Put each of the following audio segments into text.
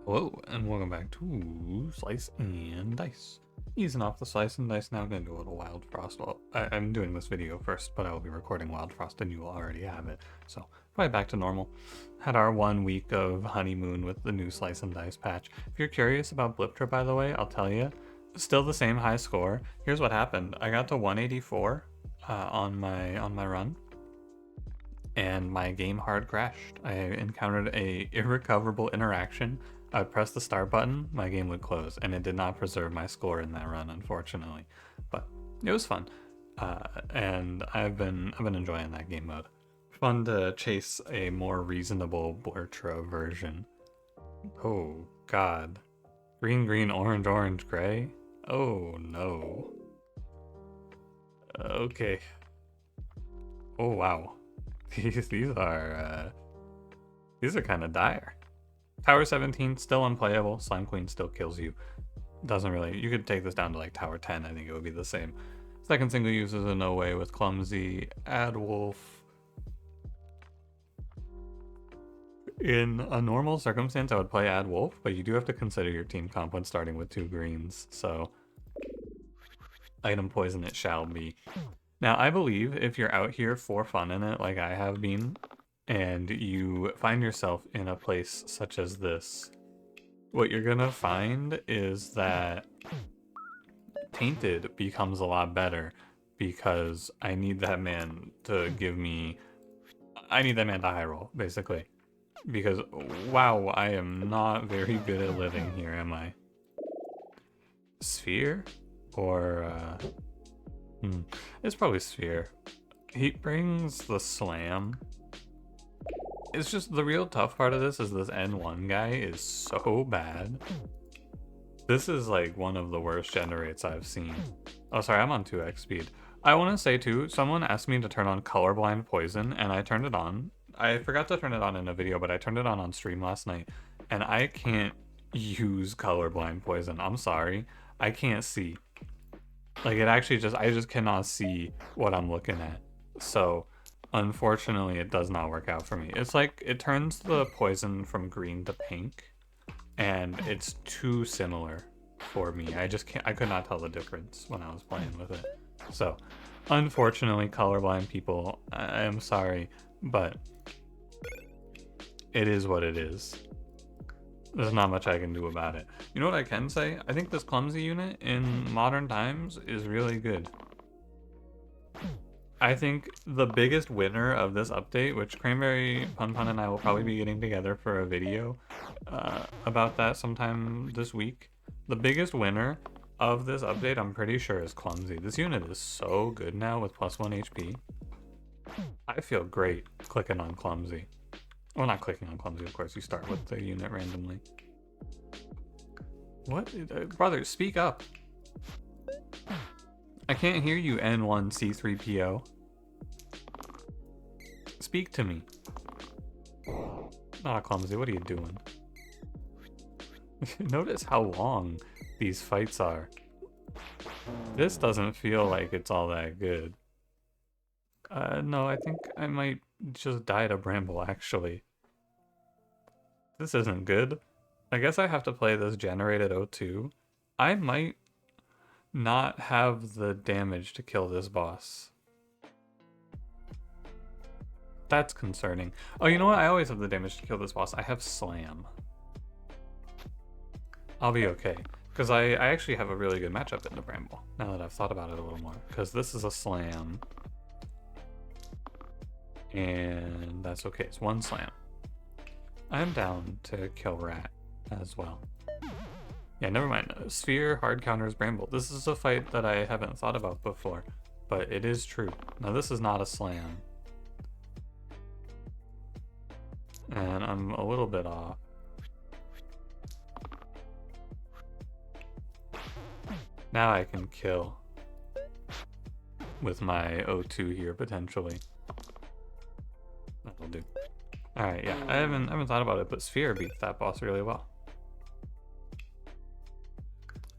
Hello, and welcome back to Slice and Dice. Easing off the Slice and Dice now, gonna do a little Wild Frost. Well, I'm doing this video first, but I will be recording Wild Frost and you will already have it. So, probably back to normal. Had our 1 week of honeymoon with the new Slice and Dice patch. If you're curious about Blip Trip, by the way, I'll tell you. Still the same high score. Here's what happened. I got to 184 on my run, and my game hard crashed. I encountered a irrecoverable interaction. I would press the start button, my game would close, and it did not preserve my score in that run, unfortunately. But it was fun, and I've been enjoying that game mode. Fun to chase a more reasonable Blurtra version. Oh God, green, green, orange, orange, gray. Oh no. Okay. Oh wow. These are kind of dire. Tower 17 still unplayable. Slime Queen still kills you. Doesn't really. You could take this down to like Tower 10. I think it would be the same. Second single use is a no way with Clumsy. Add Wolf. In a normal circumstance, I would play Add Wolf, but you do have to consider your team comp when starting with 2 greens. So, item poison it shall be. Now, I believe if you're out here for fun in it, like I have been, and you find yourself in a place such as this, what you're gonna find is that Tainted becomes a lot better because I need that man to give me... I need that man to high roll, basically. Because, wow, I am not very good at living here, am I? Sphere? Or, it's probably Sphere. He brings the Slam. It's just the real tough part of this is this N1 guy is so bad. This is like one of the worst generates I've seen. Oh, sorry, I'm on 2x speed. I want to say too, someone asked me to turn on colorblind poison and I turned it on. I forgot to turn it on in a video, but I turned it on stream last night and I can't use colorblind poison. I'm sorry. I can't see. Like it actually I just cannot see what I'm looking at. So unfortunately, it does not work out for me. It's like it turns the poison from green to pink, and it's too similar for me. I just can't. I could not tell the difference when I was playing with it. So, unfortunately, colorblind people, I am sorry, but it is what it is. There's not much I can do about it. You know what I can say? I think this clumsy unit in modern times is really good. I think the biggest winner of this update, which Cranberry, Pun Pun, and I will probably be getting together for a video about that sometime this week. The biggest winner of this update, I'm pretty sure, is Clumsy. This unit is so good now with +1 HP. I feel great clicking on Clumsy. Well, not clicking on Clumsy, of course. You start with the unit randomly. What? Brother, speak up. I can't hear you, N1C3PO. Speak to me. Ah, Clumsy, what are you doing? Notice how long these fights are. This doesn't feel like it's all that good. No, I think I might just die to Bramble, actually. This isn't good. I guess I have to play this generated O2. I might not have the damage to kill this boss. That's concerning. Oh, you know what? I always have the damage to kill this boss. I have Slam. I'll be okay. Because I actually have a really good matchup in the Bramble, now that I've thought about it a little more. Because this is a Slam. And that's okay. It's 1 Slam. I'm down to kill Rat as well. Yeah, never mind. Sphere hard counters Bramble. This is a fight that I haven't thought about before, but it is true. Now this is not a Slam. And I'm a little bit off. Now I can kill with my O2 here, potentially. That'll do. Alright, yeah, I haven't thought about it, but Sphere beats that boss really well.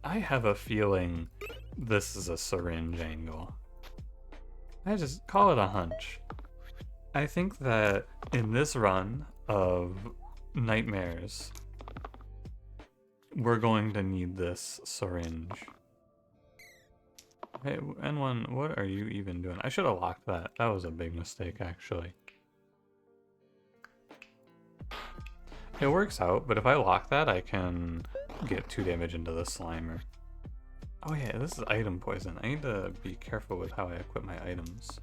I have a feeling this is a syringe angle. I just call it a hunch. I think that in this run of Nightmares, we're going to need this syringe. Hey, N1, what are you even doing? I should have locked that. That was a big mistake, actually. It works out, but if I lock that, I can get 2 damage into the Slimer. Oh yeah, this is item poison. I need to be careful with how I equip my items.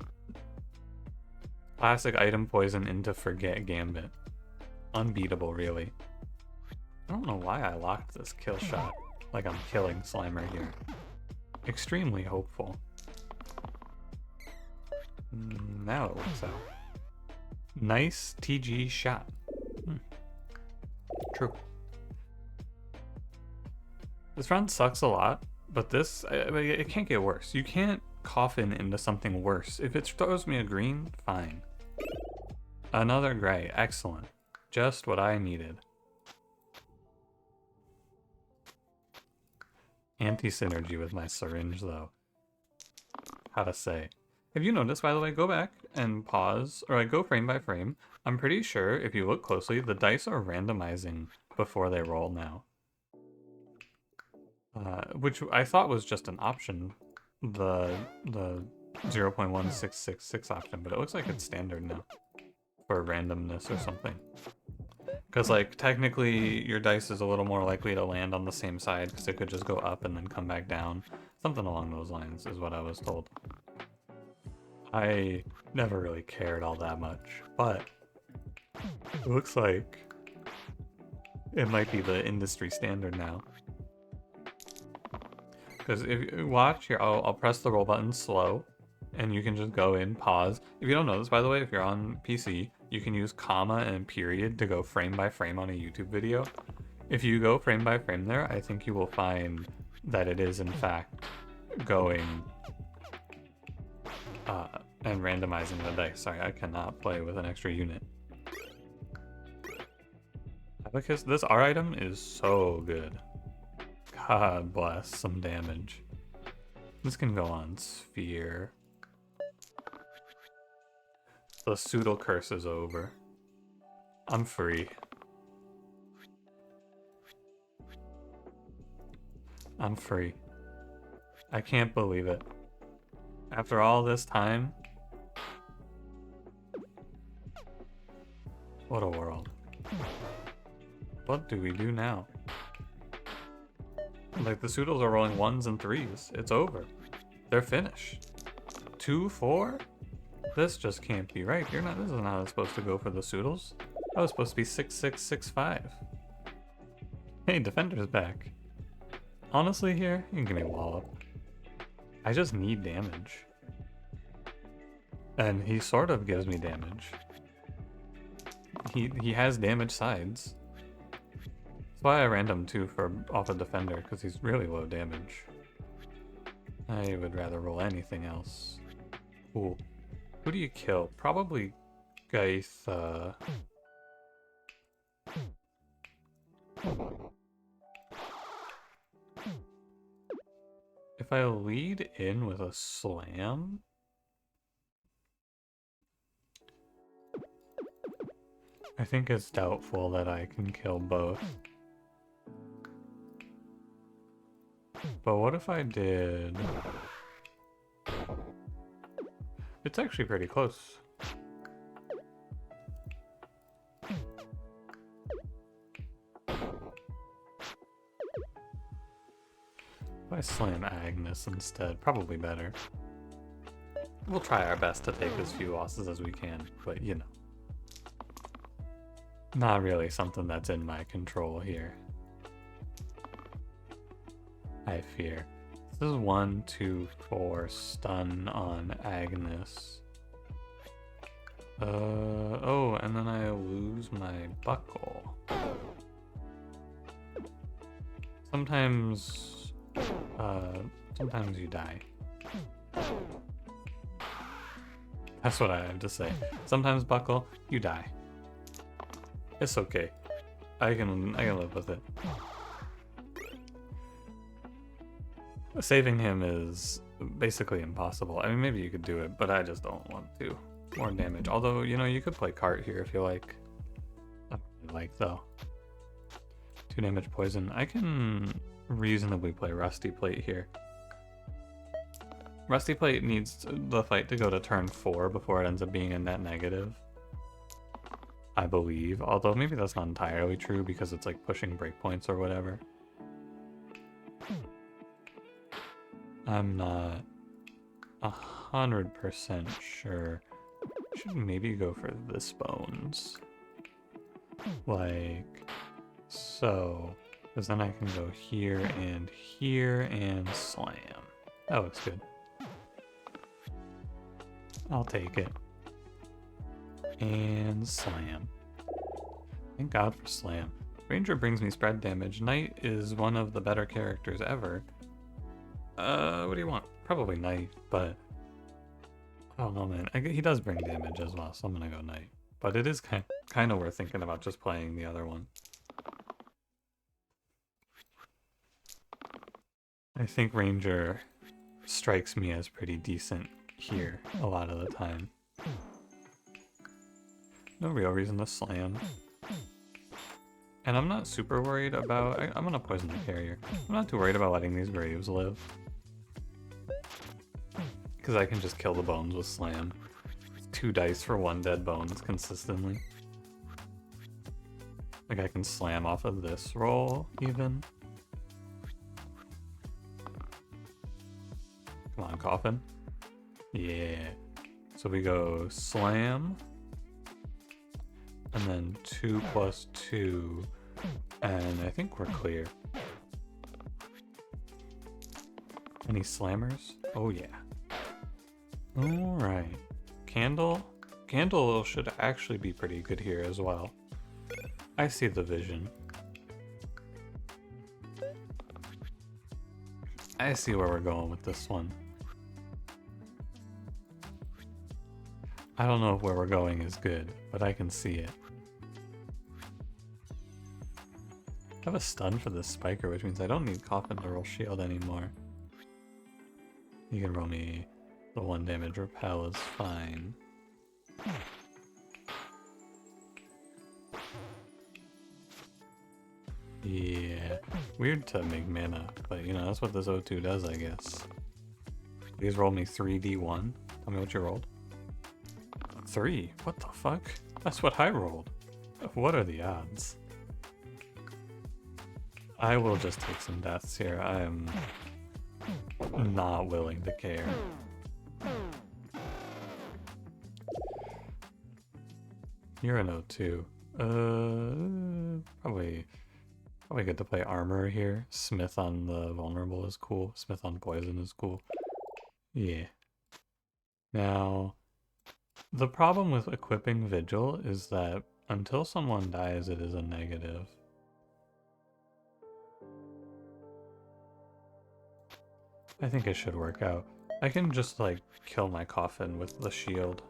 Classic item poison into Forget Gambit. Unbeatable, really. I don't know why I locked this kill shot. Like I'm killing Slimer here. Extremely hopeful. Now it works out. Nice TG shot. True. This round sucks a lot, but this, it can't get worse. You can't coffin into something worse. If it throws me a green, fine. Another gray, excellent. Just what I needed. Anti-synergy with my syringe, though. How to say. If you notice, by the way, go back and pause, or like go frame by frame. I'm pretty sure, if you look closely, the dice are randomizing before they roll now. Which I thought was just an option, the 0.1666 option, but it looks like it's standard now for randomness or something. Because, like, technically your dice is a little more likely to land on the same side because it could just go up and then come back down. Something along those lines is what I was told. I never really cared all that much, but it looks like it might be the industry standard now. Because if you watch here, I'll press the roll button slow, and you can just go in, pause. If you don't know this, by the way, if you're on PC, you can use comma and period to go frame by frame on a YouTube video. If you go frame by frame there, I think you will find that it is in fact going and randomizing the dice. Sorry, I cannot play with an extra unit. Abacus, this R item is so good. God bless, some damage. This can go on Sphere. The Pseudo Curse is over. I'm free. I'm free. I can't believe it. After all this time, what a world. What do we do now? Like, the pseudos are rolling 1s and 3s. It's over. They're finished. 2-4? This just can't be right. This is not how it's supposed to go for the pseudos. That was supposed to be 6-6-6-5. Hey, Defender's back. Honestly here, you can give me a wallop. I just need damage. And he sort of gives me damage. He has damage sides. That's why I random too for off a defender, because he's really low damage. I would rather roll anything else. Ooh. Who do you kill? Probably Gaitha. If I lead in with a slam? I think it's doubtful that I can kill both. But what if I did... It's actually pretty close. If I slam Agnes instead, probably better. We'll try our best to take as few losses as we can, but you know. Not really something that's in my control here. I fear. This is 1, 2, 4 stun on Agnes. Oh, and then I lose my buckle. Sometimes you die. That's what I have to say. Sometimes buckle, you die. It's okay. I can live with it. Saving him is basically impossible. I mean, maybe you could do it, but I just don't want to. More damage. Although, you know, you could play cart here if you like. I don't really like, though. 2 damage poison. I can reasonably play Rusty Plate here. Rusty Plate needs the fight to go to turn 4 before it ends up being a net negative, I believe. Although maybe that's not entirely true because it's like pushing breakpoints or whatever. I'm not 100% sure. I should maybe go for this bones. Like so. Because then I can go here and slam. That looks good. I'll take it. And slam. Thank God for slam. Ranger brings me spread damage. Knight is one of the better characters ever. What do you want? Probably Knight, but I don't know, man. He does bring damage as well, so I'm gonna go Knight. But it is kind of worth thinking about just playing the other one. I think Ranger strikes me as pretty decent here a lot of the time. No real reason to slam. And I'm not super worried about... I'm gonna poison the carrier. I'm not too worried about letting these graves live. Because I can just kill the bones with slam. 2 dice for 1 dead bones consistently. Like I can slam off of this roll even. Come on, coffin. Yeah. So we go slam. And then 2 plus 2. And I think we're clear. Any slammers? Oh yeah. Alright. Candle? Candle should actually be pretty good here as well. I see the vision. I see where we're going with this one. I don't know if where we're going is good, but I can see it. I have a stun for this spiker, which means I don't need Coffin to roll shield anymore. You can roll me the 1 damage repel is fine. Yeah, weird to make mana, but you know, that's what this O2 does, I guess. Please roll me 3d1. Tell me what you rolled. 3? What the fuck? That's what I rolled. What are the odds? I will just take some deaths here. I am not willing to care. You're an O2. Probably good to play armor here. Smith on the vulnerable is cool. Smith on poison is cool. Yeah. Now, the problem with equipping Vigil is that until someone dies, it is a negative. I think it should work out. I can just, like, kill my coffin with the shield.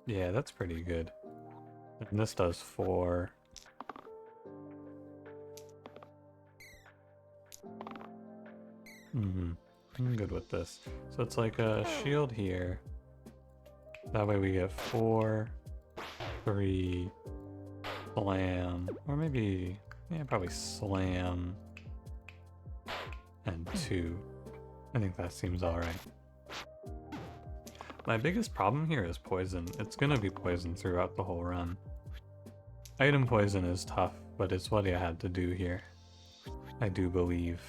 Yeah, that's pretty good. And this does 4. I'm good with this. So it's like a shield here. That way we get 4, 3, slam, or maybe, yeah, probably slam, and 2. I think that seems alright. My biggest problem here is poison. It's gonna be poison throughout the whole run. Item poison is tough, but it's what I had to do here. I do believe.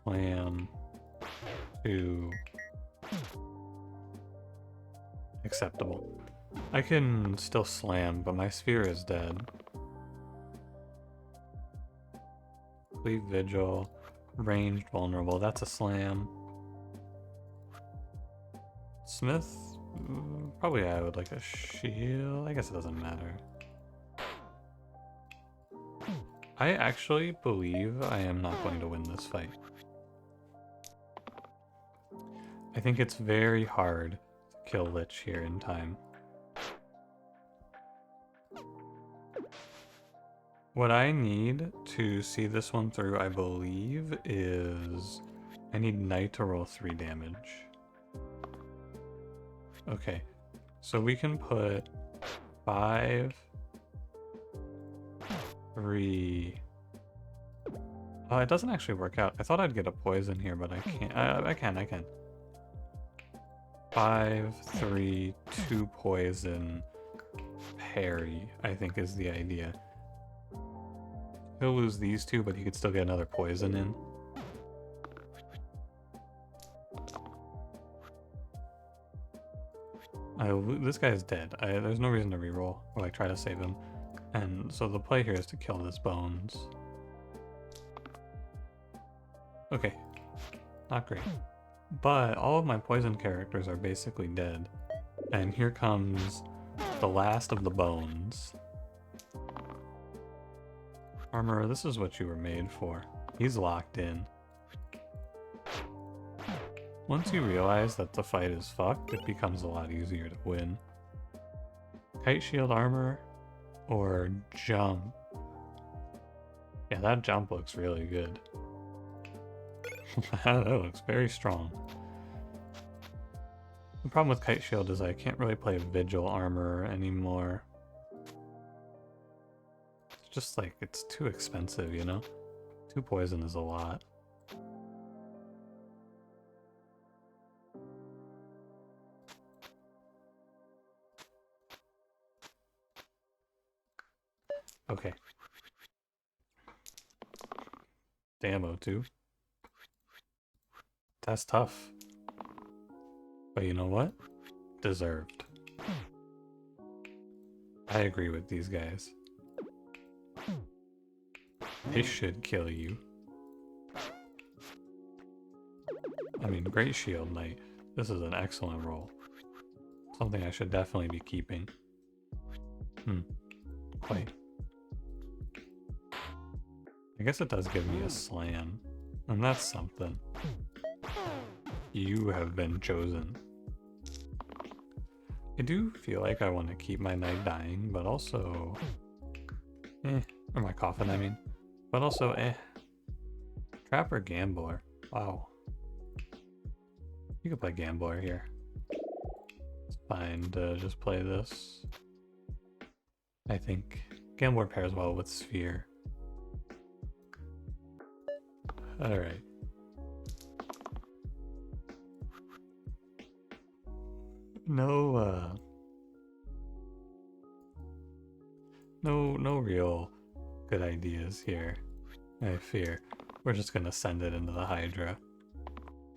Slam. 2. Acceptable. I can still slam, but my sphere is dead. Cleave Vigil. Ranged vulnerable. That's a slam. Smith? Probably I would like a shield. I guess it doesn't matter. I actually believe I am not going to win this fight. I think it's very hard to kill Lich here in time. What I need to see this one through, I believe, is I need Knight to roll 3 damage. Okay, so we can put 5, 3. Oh, it doesn't actually work out. I thought I'd get a poison here, but I can't. I can. 5, 3, 2 poison, parry, I think is the idea. He'll lose these two, but he could still get another poison in. This guy is dead. There's no reason to reroll or like try to save him. And so the play here is to kill this bones. Okay, not great. But all of my poison characters are basically dead. And here comes the last of the bones. Armorer, this is what you were made for. He's locked in. Once you realize that the fight is fucked, it becomes a lot easier to win. Kite shield armor or jump? Yeah, that jump looks really good. That looks very strong. The problem with Kite Shield is I can't really play Vigil Armor anymore. It's just like, it's too expensive, you know? 2 poison is a lot. Okay. Damn, O2. That's tough. But you know what? Deserved. I agree with these guys. They should kill you. I mean, Great Shield Knight. This is an excellent roll. Something I should definitely be keeping. Quite. I guess it does give me a slam. And that's something. You have been chosen. I do feel like I want to keep my knight dying, but also... or my coffin, I mean. But also, Trapper Gambler. Wow. You could play Gambler here. It's fine to just play this. I think Gambler pairs well with Sphere. Alright. No real good ideas here, I fear. We're just gonna send it into the Hydra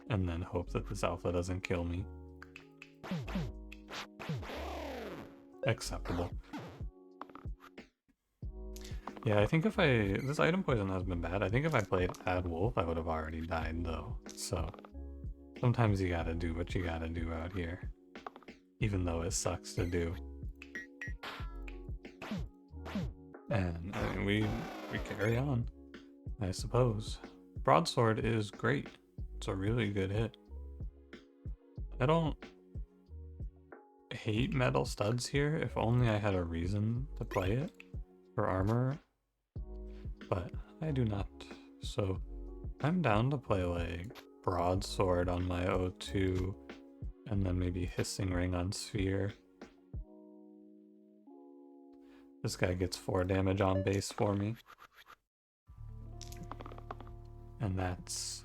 and then hope that this alpha doesn't kill me. Acceptable. Yeah, I think this item poison has been bad. I think if I played Ad Wolf, I would have already died though. So sometimes you gotta do what you gotta do out here, even though it sucks to do. And I mean, we carry on, I suppose. Broadsword is great. It's a really good hit. I don't hate metal studs here. If only I had a reason to play it for armor, but I do not. So I'm down to play like Broadsword on my O2 and then maybe Hissing Ring on Sphere. This guy gets 4 damage on base for me. And that's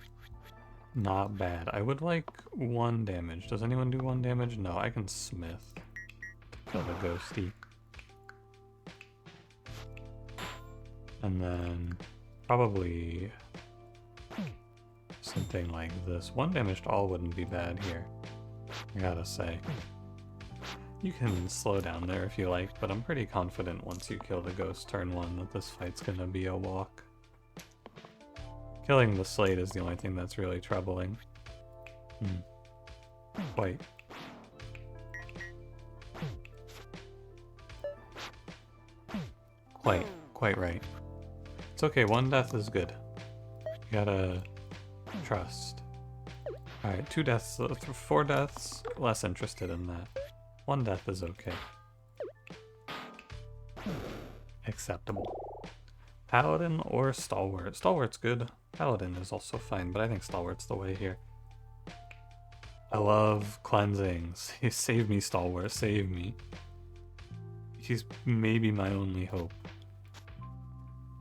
not bad. I would like 1 damage. Does anyone do 1 damage? No, I can Smith to kill the ghosty. And then probably something like this. 1 damage to all wouldn't be bad here, I gotta say. You can slow down there if you like, but I'm pretty confident once you kill the ghost turn 1 that this fight's gonna be a walk. Killing the Slate is the only thing that's really troubling. Quite. Quite right. It's okay, 1 death is good. You gotta trust. Alright, 2 deaths, 4 deaths, less interested in that. 1 death is okay. Acceptable. Paladin or Stalwart? Stalwart's good. Paladin is also fine, but I think Stalwart's the way here. I love cleansings. Save me, Stalwart, save me. He's maybe my only hope.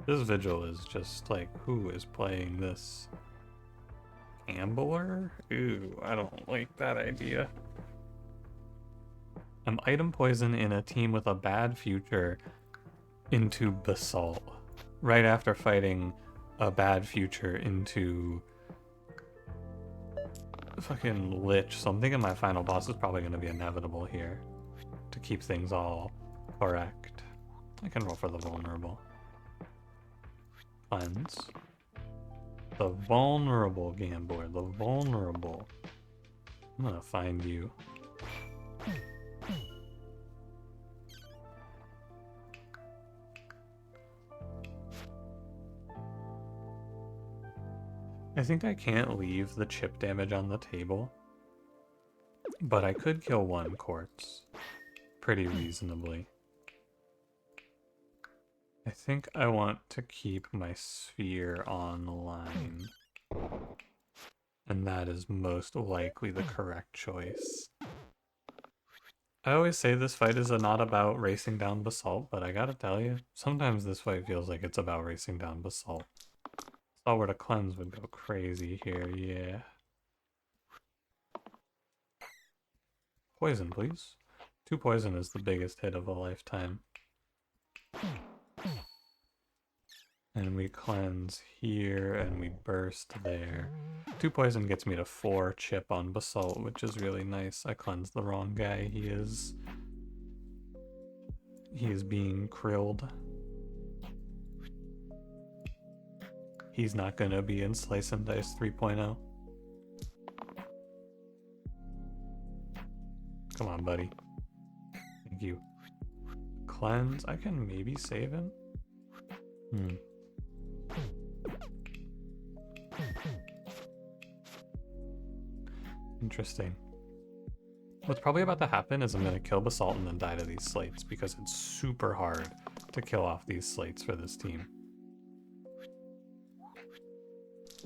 This Vigil is just like, who is playing this? Gambler? Ooh, I don't like that idea. I'm item poison in a team with a bad future into Basalt. Right after fighting a bad future into fucking Lich. So I'm thinking my final boss is probably going to be inevitable here to keep things all correct. I can roll for the vulnerable. Cleanse. The vulnerable gambler. The vulnerable. I'm gonna find you. I think I can't leave the chip damage on the table, but I could kill one quartz pretty reasonably. I think I want to keep my sphere online, and that is most likely the correct choice. I always say this fight is not about racing down Basalt, but I gotta tell you, sometimes this fight feels like it's about racing down Basalt. Stalwart of Cleanse would go crazy here, yeah. Poison, please. 2 poison is the biggest hit of a lifetime. And we cleanse here, and we burst there. 2 poison gets me to 4 chip on Basalt, which is really nice. I cleansed the wrong guy. He is being krilled. He's not gonna be in Slice and Dice 3.0. Come on, buddy. Thank you. Cleanse. I can maybe save him. Interesting. What's probably about to happen is I'm going to kill Basalt and then die to these slates because it's super hard to kill off these slates for this team.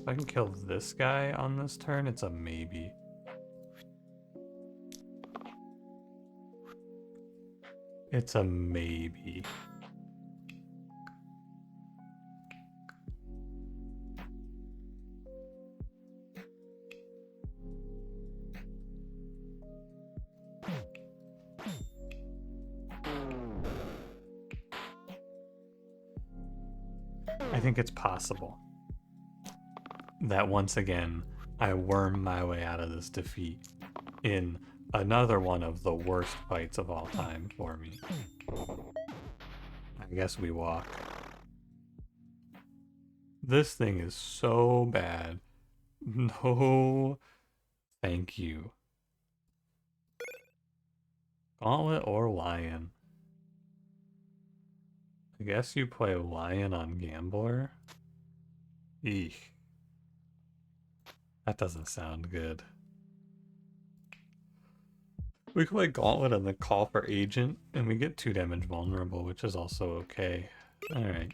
If I can kill this guy on this turn, it's a maybe. It's a maybe. I think it's possible that once again, I worm my way out of this defeat in another one of the worst fights of all time for me. I guess we walk. This thing is so bad. No, thank you. Gauntlet or Lion? I guess you play Lion on Gambler? Eek. That doesn't sound good. We can play Gauntlet and then call for Agent, and we get 2 damage vulnerable, which is also okay. Alright.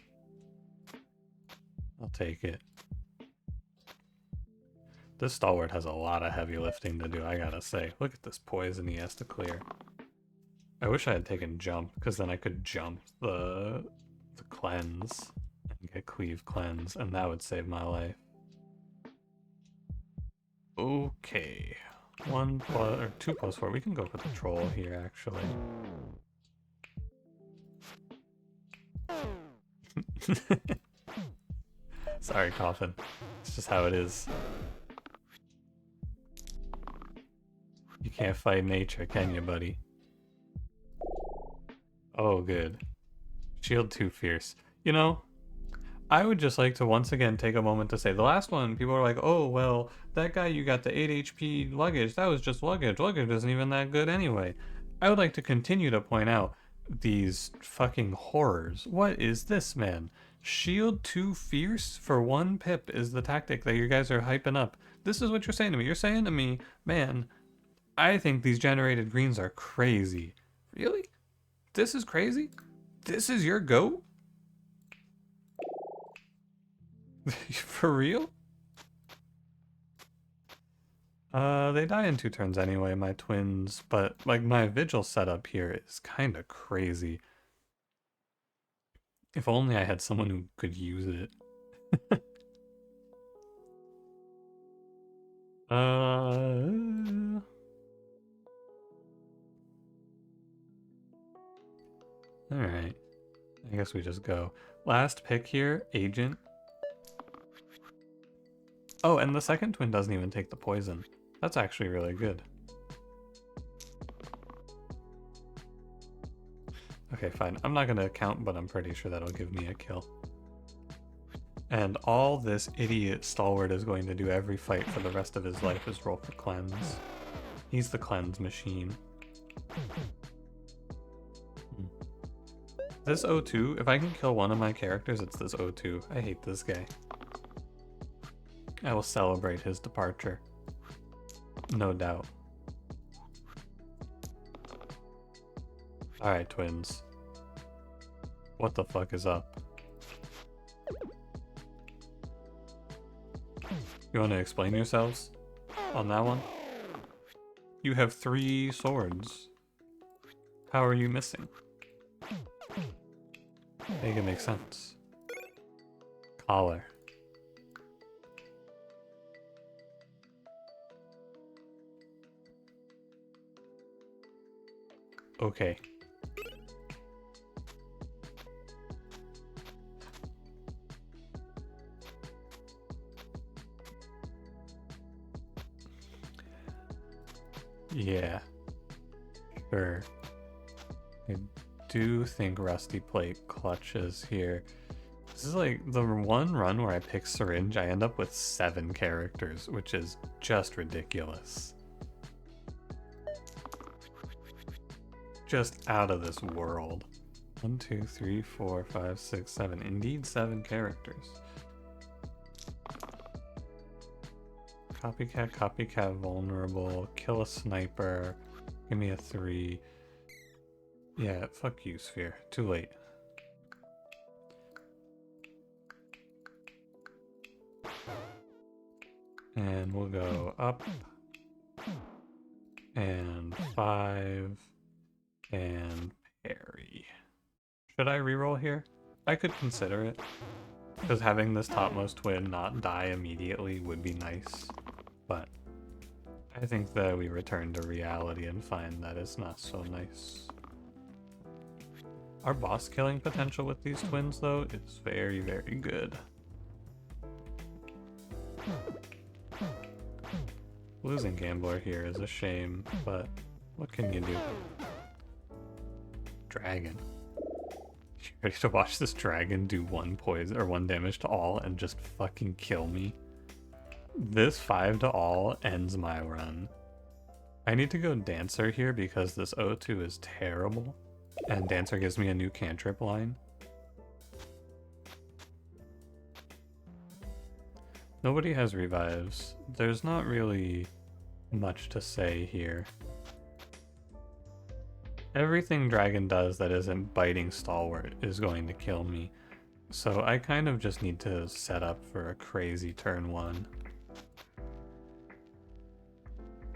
I'll take it. This Stalwart has a lot of heavy lifting to do, I gotta say. Look at this poison he has to clear. I wish I had taken Jump, because then I could jump the Cleanse and get Cleave Cleanse, and that would save my life. Okay. 2+4. We can go for the Troll here, actually. Sorry, Coffin. It's just how it is. You can't fight nature, can you, buddy? Oh, good. Shield too fierce. You know, I would just like to once again take a moment to say the last one, people are like, oh, well, that guy you got the 8 HP luggage, that was just luggage. Luggage isn't even that good anyway. I would like to continue to point out these fucking horrors. What is this, man? Shield too fierce for 1 pip is the tactic that you guys are hyping up. This is what you're saying to me. You're saying to me, man, I think these generated greens are crazy. Really? This is crazy? This is your GOAT? For real? They die in 2 turns anyway, my twins, but like my Vigil setup here is kind of crazy. If only I had someone who could use it. Alright. I guess we just go. Last pick here, Agent. Oh, and the second twin doesn't even take the poison. That's actually really good. Okay, fine. I'm not gonna count, but I'm pretty sure that'll give me a kill. And all this idiot Stalwart is going to do every fight for the rest of his life is roll for cleanse. He's the cleanse machine. This O2, if I can kill one of my characters, it's this O2. I hate this guy. I will celebrate his departure. No doubt. Alright, twins. What the fuck is up? You want to explain yourselves on that one? You have 3 swords. How are you missing? Make it make sense. Collar. Okay. Yeah. Sure. I do think Rusty Plate clutches here. This is like the one run where I pick Syringe, I end up with 7 characters, which is just ridiculous. Just out of this world. 1, 2, 3, 4, 5, 6, 7. Indeed, 7 characters. Copycat, copycat, vulnerable, kill a sniper, give me a 3. Yeah, fuck you, Sphere. Too late. And we'll go up, and 5, and parry. Should I reroll here? I could consider it, because having this topmost twin not die immediately would be nice, but I think that we return to reality and find that it's not so nice. Our boss killing potential with these twins, though, is very, very good. Losing Gambler here is a shame, but what can you do? Dragon. You ready to watch this dragon do 1 poison or 1 damage to all and just fucking kill me? This 5 to all ends my run. I need to go Dancer here because this O2 is terrible, and Dancer gives me a new cantrip line. Nobody has revives. There's not really much to say here. Everything Dragon does that isn't biting Stalwart is going to kill me, so I kind of just need to set up for a crazy turn 1.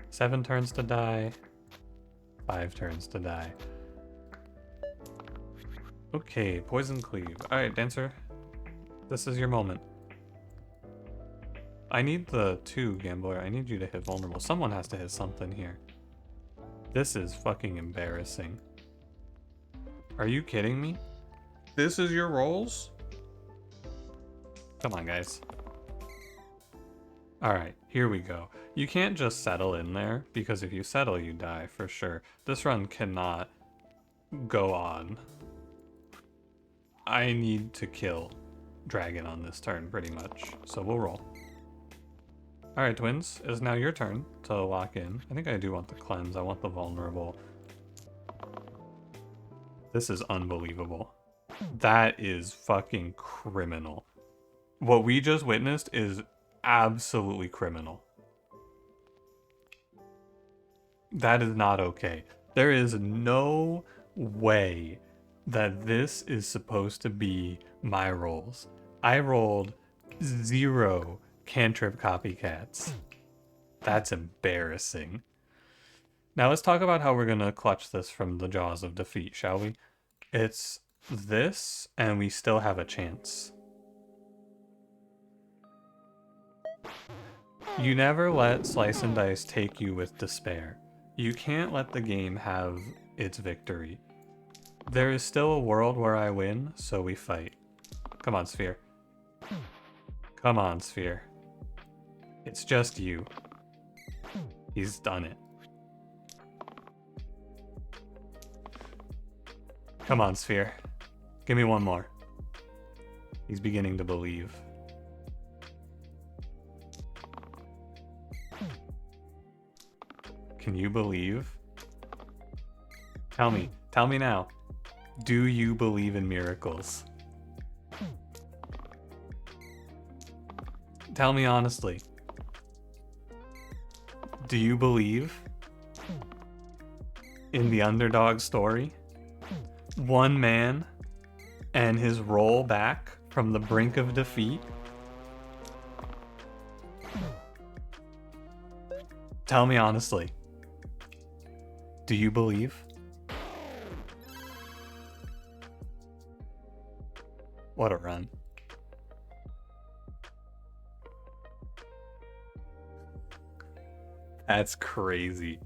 7 turns to die, 5 turns to die. Okay, Poison Cleave. Alright, Dancer. This is your moment. I need the 2, Gambler. I need you to hit vulnerable. Someone has to hit something here. This is fucking embarrassing. Are you kidding me? This is your rolls? Come on, guys. Alright, here we go. You can't just settle in there, because if you settle, you die, for sure. This run cannot go on. I need to kill Dragon on this turn, pretty much. So we'll roll. Alright, twins, it is now your turn to lock in. I think I do want the cleanse. I want the vulnerable. This is unbelievable. That is fucking criminal. What we just witnessed is absolutely criminal. That is not okay. There is no way that this is supposed to be my rolls. I rolled 0 cantrip copycats. That's embarrassing. Now let's talk about how we're gonna clutch this from the jaws of defeat, shall we? It's this, and we still have a chance. You never let Slice and Dice take you with despair. You can't let the game have its victory. There is still a world where I win, so we fight. Come on, Sphere. Come on, Sphere. It's just you. He's done it. Come on, Sphere. Give me one more. He's beginning to believe. Can you believe? Tell me now. Do you believe in miracles? Tell me honestly. Do you believe in the underdog story? One man and his roll back from the brink of defeat? Tell me honestly. Do you believe? What a run. That's crazy.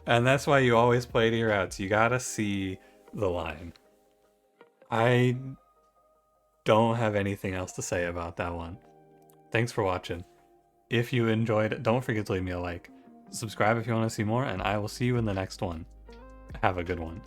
And that's why you always play to your outs. You gotta see the line. I don't have anything else to say about that one. Thanks for watching. If you enjoyed it, don't forget to leave me a like. Subscribe if you want to see more, and I will see you in the next one. Have a good one.